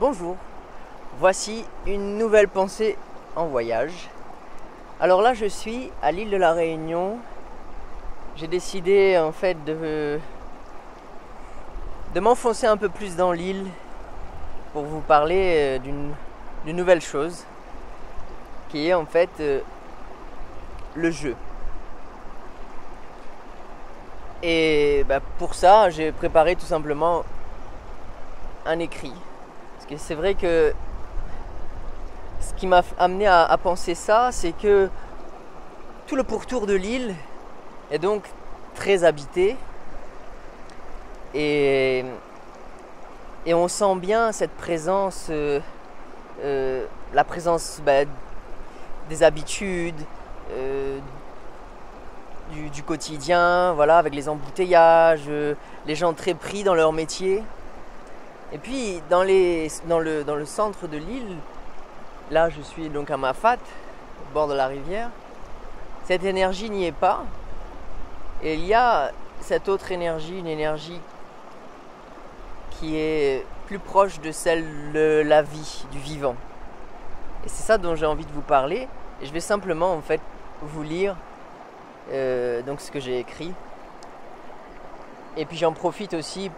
Bonjour, voici une nouvelle pensée en voyage. Alors là je suis à l'île de la Réunion. J'ai décidé en fait de m'enfoncer un peu plus dans l'île pour vous parler d'une nouvelle chose qui est en fait le jeu. Et pour ça j'ai préparé tout simplement un écrit. Parce que c'est vrai que ce qui m'a amené à penser ça, c'est que tout le pourtour de l'île est donc très habité et on sent bien cette présence, la présence des habitudes, du quotidien, voilà, avec les embouteillages, les gens très pris dans leur métier. Et puis dans le centre de l'île, là je suis donc à Mafate, au bord de la rivière, cette énergie n'y est pas. Et il y a cette autre énergie, une énergie qui est plus proche de celle de la vie, du vivant. Et c'est ça dont j'ai envie de vous parler. Et je vais simplement en fait vous lire donc ce que j'ai écrit. Et puis j'en profite aussi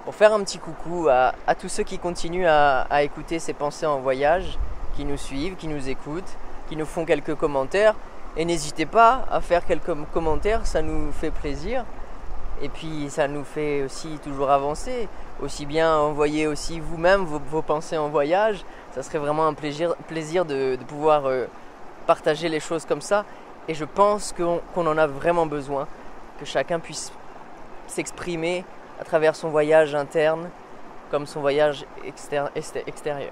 pour faire un petit coucou à tous ceux qui continuent à écouter ces pensées en voyage, qui nous suivent, qui nous écoutent, qui nous font quelques commentaires. Et n'hésitez pas à faire quelques commentaires, ça nous fait plaisir. Et puis ça nous fait aussi toujours avancer. Aussi bien envoyer aussi vous-même vos pensées en voyage. Ça serait vraiment un plaisir de pouvoir partager les choses comme ça. Et je pense qu'on en a vraiment besoin, que chacun puisse s'exprimer à travers son voyage interne comme son voyage extérieur.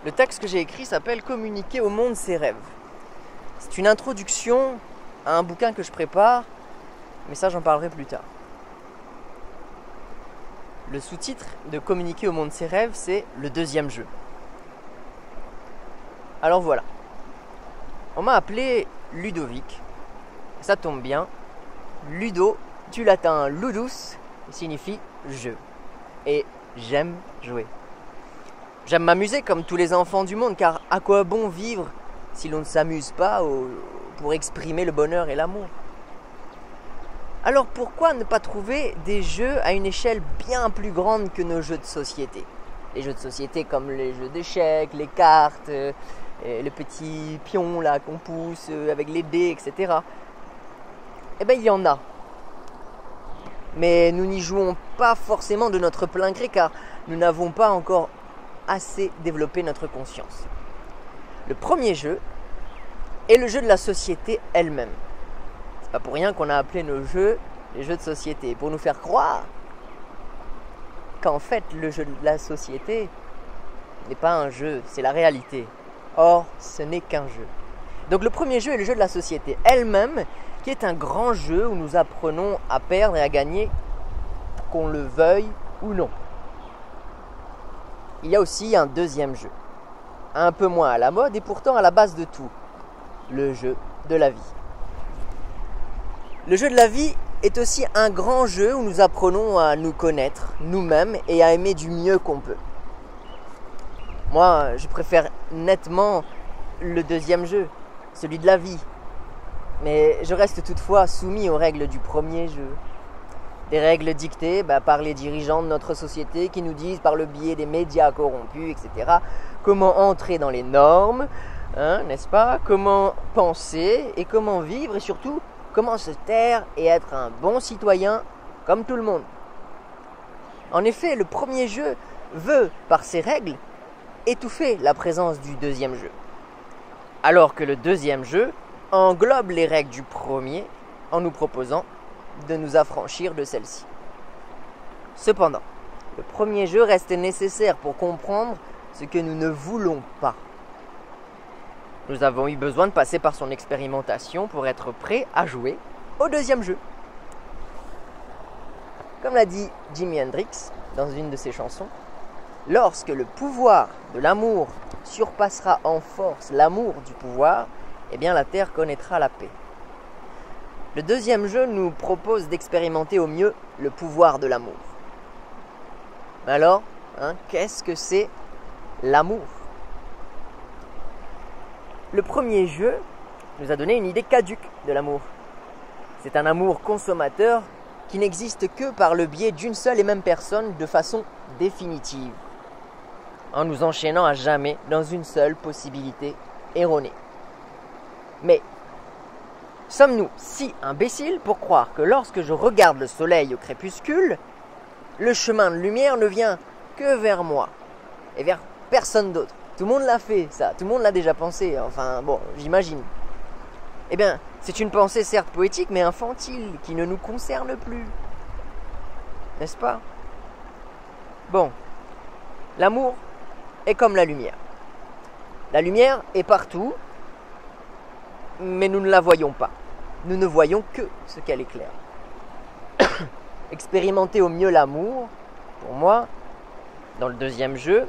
Le texte que j'ai écrit s'appelle « Communiquer au monde ses rêves ». C'est une introduction à un bouquin que je prépare, mais ça j'en parlerai plus tard. Le sous-titre de « Communiquer au monde ses rêves », c'est « Le deuxième jeu ». Alors voilà, on m'a appelé Ludovic, ça tombe bien. Ludo, du latin ludus, signifie jeu. Et j'aime jouer. J'aime m'amuser comme tous les enfants du monde, car à quoi bon vivre si l'on ne s'amuse pas pour exprimer le bonheur et l'amour? Alors pourquoi ne pas trouver des jeux à une échelle bien plus grande que nos jeux de société? Les jeux de société comme les jeux d'échecs, les cartes, les petits pions là qu'on pousse avec les dés, etc. Eh bien il y en a. Mais nous n'y jouons pas forcément de notre plein gré, car nous n'avons pas encore assez développé notre conscience. Le premier jeu est le jeu de la société elle-même. C'est pas pour rien qu'on a appelé nos jeux les jeux de société, pour nous faire croire qu'en fait le jeu de la société n'est pas un jeu, c'est la réalité. Or, ce n'est qu'un jeu. Donc le premier jeu est le jeu de la société elle-même, qui est un grand jeu où nous apprenons à perdre et à gagner, qu'on le veuille ou non. Il y a aussi un deuxième jeu, un peu moins à la mode et pourtant à la base de tout, le jeu de la vie. Le jeu de la vie est aussi un grand jeu où nous apprenons à nous connaître nous-mêmes et à aimer du mieux qu'on peut. Moi, je préfère nettement le deuxième jeu, celui de la vie. Mais je reste toutefois soumis aux règles du premier jeu. Des règles dictées par les dirigeants de notre société qui nous disent par le biais des médias corrompus, etc., comment entrer dans les normes, n'est-ce pas? Comment penser et comment vivre et surtout comment se taire et être un bon citoyen comme tout le monde. En effet, le premier jeu veut, par ses règles, étouffer la présence du deuxième jeu. Alors que le deuxième jeu englobe les règles du premier en nous proposant de nous affranchir de celle-ci. Cependant, le premier jeu reste nécessaire pour comprendre ce que nous ne voulons pas. Nous avons eu besoin de passer par son expérimentation pour être prêts à jouer au deuxième jeu. Comme l'a dit Jimi Hendrix dans une de ses chansons, lorsque le pouvoir de l'amour surpassera en force l'amour du pouvoir, eh bien la terre connaîtra la paix. Le deuxième jeu nous propose d'expérimenter au mieux le pouvoir de l'amour. Alors, qu'est-ce que c'est l'amour? Le premier jeu nous a donné une idée caduque de l'amour. C'est un amour consommateur qui n'existe que par le biais d'une seule et même personne de façon définitive, en nous enchaînant à jamais dans une seule possibilité erronée. Mais sommes-nous si imbéciles pour croire que lorsque je regarde le soleil au crépuscule, le chemin de lumière ne vient que vers moi et vers personne d'autre? Tout le monde l'a fait, ça. Tout le monde l'a déjà pensé. Enfin, bon, j'imagine. Eh bien, c'est une pensée certes poétique, mais infantile, qui ne nous concerne plus. N'est-ce pas? Bon. L'amour est comme la lumière. La lumière est partout, mais nous ne la voyons pas. Nous ne voyons que ce qu'elle éclaire. Expérimenter au mieux l'amour, pour moi, dans le deuxième jeu,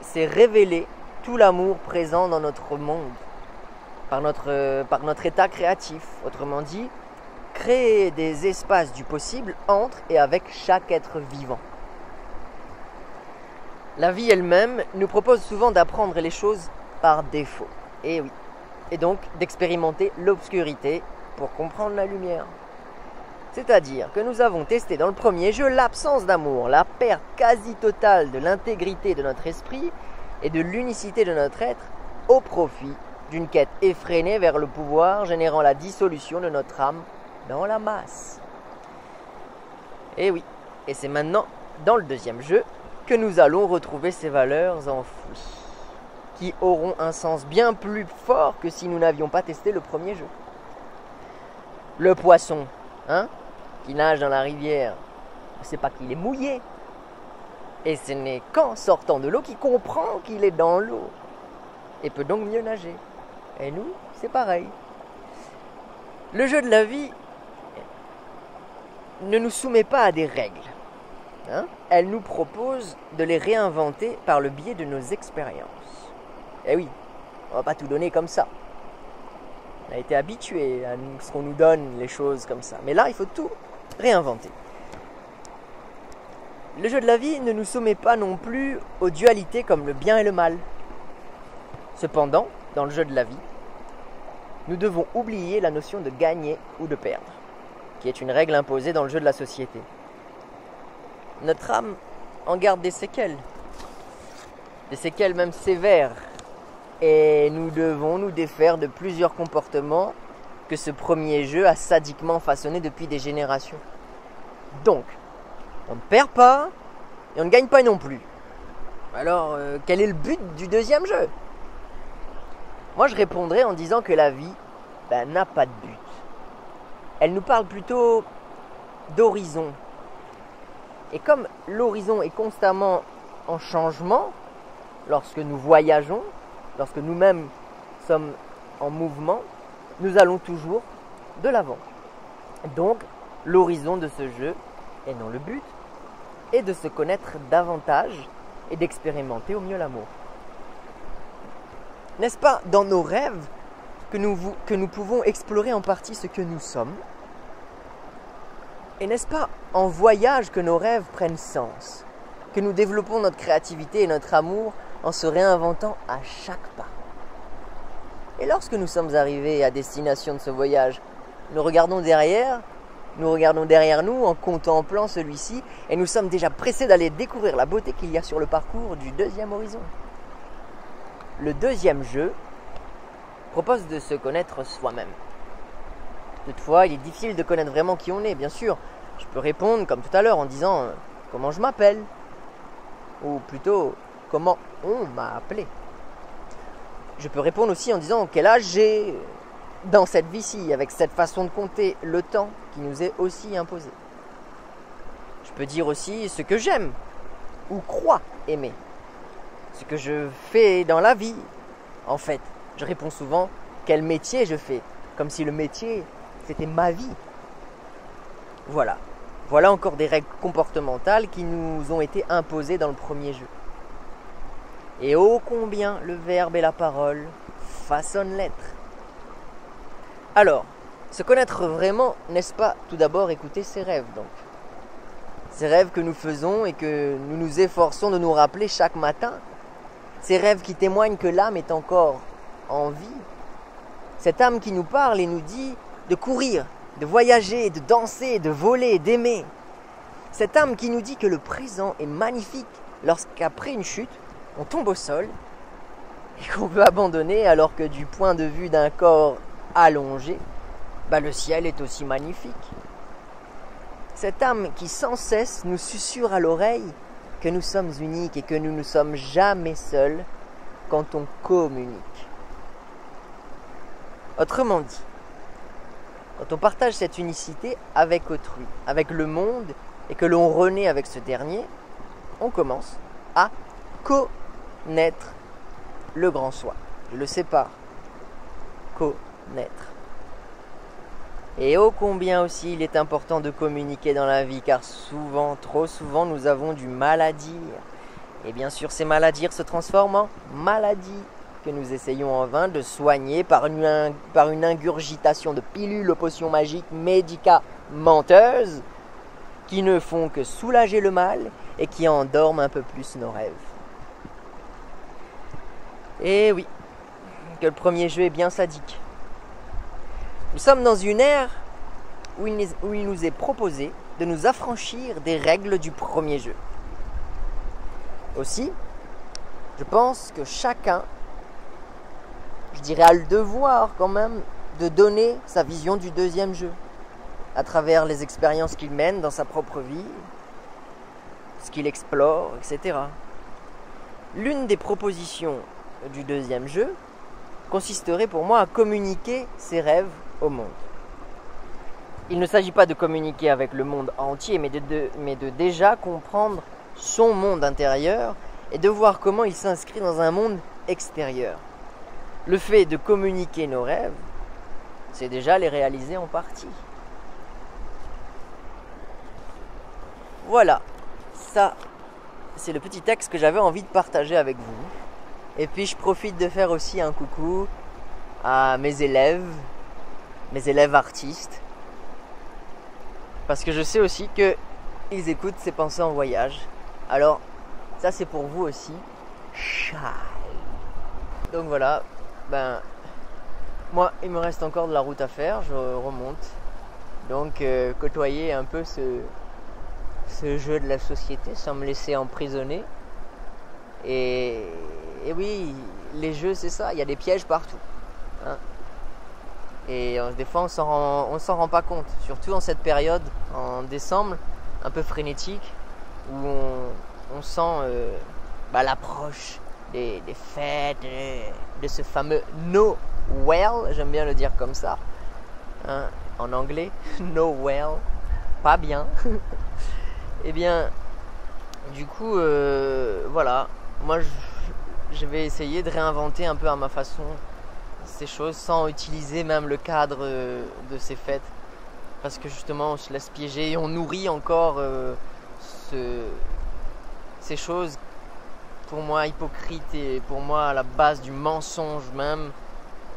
c'est révéler tout l'amour présent dans notre monde, par notre état créatif. Autrement dit, créer des espaces du possible entre et avec chaque être vivant. La vie elle-même nous propose souvent d'apprendre les choses par défaut. Et oui. Et donc d'expérimenter l'obscurité pour comprendre la lumière. C'est-à-dire que nous avons testé dans le premier jeu l'absence d'amour, la perte quasi totale de l'intégrité de notre esprit et de l'unicité de notre être au profit d'une quête effrénée vers le pouvoir générant la dissolution de notre âme dans la masse. Et oui, et c'est maintenant, dans le deuxième jeu, que nous allons retrouver ces valeurs enfouies, qui auront un sens bien plus fort que si nous n'avions pas testé le premier jeu. Le poisson, qui nage dans la rivière, ne sait pas qu'il est mouillé. Et ce n'est qu'en sortant de l'eau qu'il comprend qu'il est dans l'eau, et peut donc mieux nager. Et nous, c'est pareil. Le jeu de la vie ne nous soumet pas à des règles. Elle nous propose de les réinventer par le biais de nos expériences. Et oui, on va pas tout donner comme ça. On a été habitué à ce qu'on nous donne les choses comme ça. Mais là, il faut tout réinventer. Le jeu de la vie ne nous soumet pas non plus aux dualités comme le bien et le mal. Cependant, dans le jeu de la vie, nous devons oublier la notion de gagner ou de perdre, qui est une règle imposée dans le jeu de la société. Notre âme en garde des séquelles même sévères, et nous devons nous défaire de plusieurs comportements que ce premier jeu a sadiquement façonnés depuis des générations. Donc, on ne perd pas et on ne gagne pas non plus. Alors, quel est le but du deuxième jeu? Moi, je répondrais en disant que la vie n'a pas de but. Elle nous parle plutôt d'horizon. Et comme l'horizon est constamment en changement, lorsque nous voyageons, lorsque nous-mêmes sommes en mouvement, nous allons toujours de l'avant. Donc, l'horizon de ce jeu, et non le but, est de se connaître davantage et d'expérimenter au mieux l'amour. N'est-ce pas dans nos rêves que nous pouvons explorer en partie ce que nous sommes? Et n'est-ce pas en voyage que nos rêves prennent sens, que nous développons notre créativité et notre amour en se réinventant à chaque pas? Et lorsque nous sommes arrivés à destination de ce voyage, nous regardons derrière nous en contemplant celui-ci et nous sommes déjà pressés d'aller découvrir la beauté qu'il y a sur le parcours du deuxième horizon. Le deuxième jeu propose de se connaître soi-même. Toutefois, il est difficile de connaître vraiment qui on est, bien sûr. Je peux répondre comme tout à l'heure en disant comment je m'appelle, ou plutôt comment on m'a appelé. Je peux répondre aussi en disant quel âge j'ai dans cette vie-ci, avec cette façon de compter le temps qui nous est aussi imposé. Je peux dire aussi ce que j'aime ou crois aimer, ce que je fais dans la vie. En fait, je réponds souvent quel métier je fais, comme si le métier c'était ma vie. Voilà encore des règles comportementales qui nous ont été imposées dans le premier jeu. Et ô combien le verbe et la parole façonnent l'être. Alors, Se connaître vraiment, n'est-ce pas tout d'abord écouter ses rêves donc. Ces rêves que nous faisons et que nous nous efforçons de nous rappeler chaque matin. Ces rêves qui témoignent que l'âme est encore en vie. Cette âme qui nous parle et nous dit de courir, de voyager, de danser, de voler, d'aimer. Cette âme qui nous dit que le présent est magnifique lorsqu'après une chute, on tombe au sol et qu'on peut abandonner alors que du point de vue d'un corps allongé, le ciel est aussi magnifique. Cette âme qui sans cesse nous susurre à l'oreille que nous sommes uniques et que nous ne sommes jamais seuls quand on communique. Autrement dit, quand on partage cette unicité avec autrui, avec le monde, et que l'on renaît avec ce dernier, on commence à connaître le grand soi. Je le sépare. Connaître. Et ô combien aussi il est important de communiquer dans la vie, car souvent, trop souvent, nous avons du mal à dire. Et bien sûr, ces mal à dire se transforment en maladies que nous essayons en vain de soigner par une ingurgitation de pilules aux potions magiques médicamenteuses qui ne font que soulager le mal et qui endorment un peu plus nos rêves. Et oui, que le premier jeu est bien sadique. Nous sommes dans une ère où il nous est proposé de nous affranchir des règles du premier jeu. Aussi, je pense que chacun, je dirais, a le devoir quand même de donner sa vision du deuxième jeu, à travers les expériences qu'il mène dans sa propre vie, ce qu'il explore, etc. L'une des propositions du deuxième jeu consisterait pour moi à communiquer ses rêves au monde. Il ne s'agit pas de communiquer avec le monde entier, mais de déjà comprendre son monde intérieur et de voir comment il s'inscrit dans un monde extérieur. Le fait de communiquer nos rêves, c'est déjà les réaliser en partie. Voilà, ça, c'est le petit texte que j'avais envie de partager avec vous. Et puis je profite de faire aussi un coucou à mes élèves artistes, parce que je sais aussi qu'ils écoutent ces pensées en voyage. Alors, ça c'est pour vous aussi. Shy. Donc voilà, moi il me reste encore de la route à faire, je remonte. Donc côtoyer un peu ce jeu de la société sans me laisser emprisonner. Et oui, les jeux c'est ça, il y a des pièges partout. Hein. Et des fois on s'en rend pas compte, surtout en cette période, en décembre, un peu frénétique, où on sent l'approche des fêtes, de ce fameux Noël, j'aime bien le dire comme ça, hein, en anglais, Noël, pas bien. Et bien, du coup, voilà, moi je vais essayer de réinventer un peu à ma façon ces choses sans utiliser même le cadre de ces fêtes, parce que justement on se laisse piéger et on nourrit encore ces choses pour moi hypocrites et pour moi à la base du mensonge même.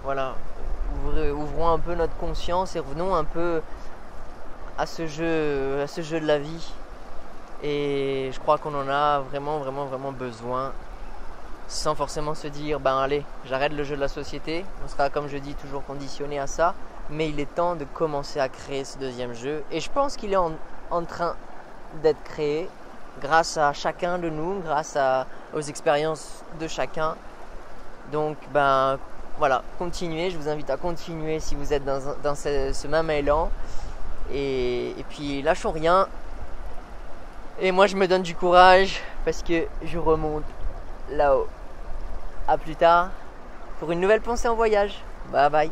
Voilà, ouvrons un peu notre conscience et revenons un peu à ce jeu de la vie. Et je crois qu'on en a vraiment besoin, sans forcément se dire allez, j'arrête le jeu de la société. On sera, comme je dis, toujours conditionné à ça, mais il est temps de commencer à créer ce deuxième jeu, et je pense qu'il est en train d'être créé grâce à chacun de nous, grâce aux expériences de chacun. Donc voilà, continuez, je vous invite à continuer si vous êtes dans ce même élan, et puis lâchons rien. Et moi je me donne du courage parce que je remonte là-haut. A plus tard pour une nouvelle pensée en voyage. Bye bye.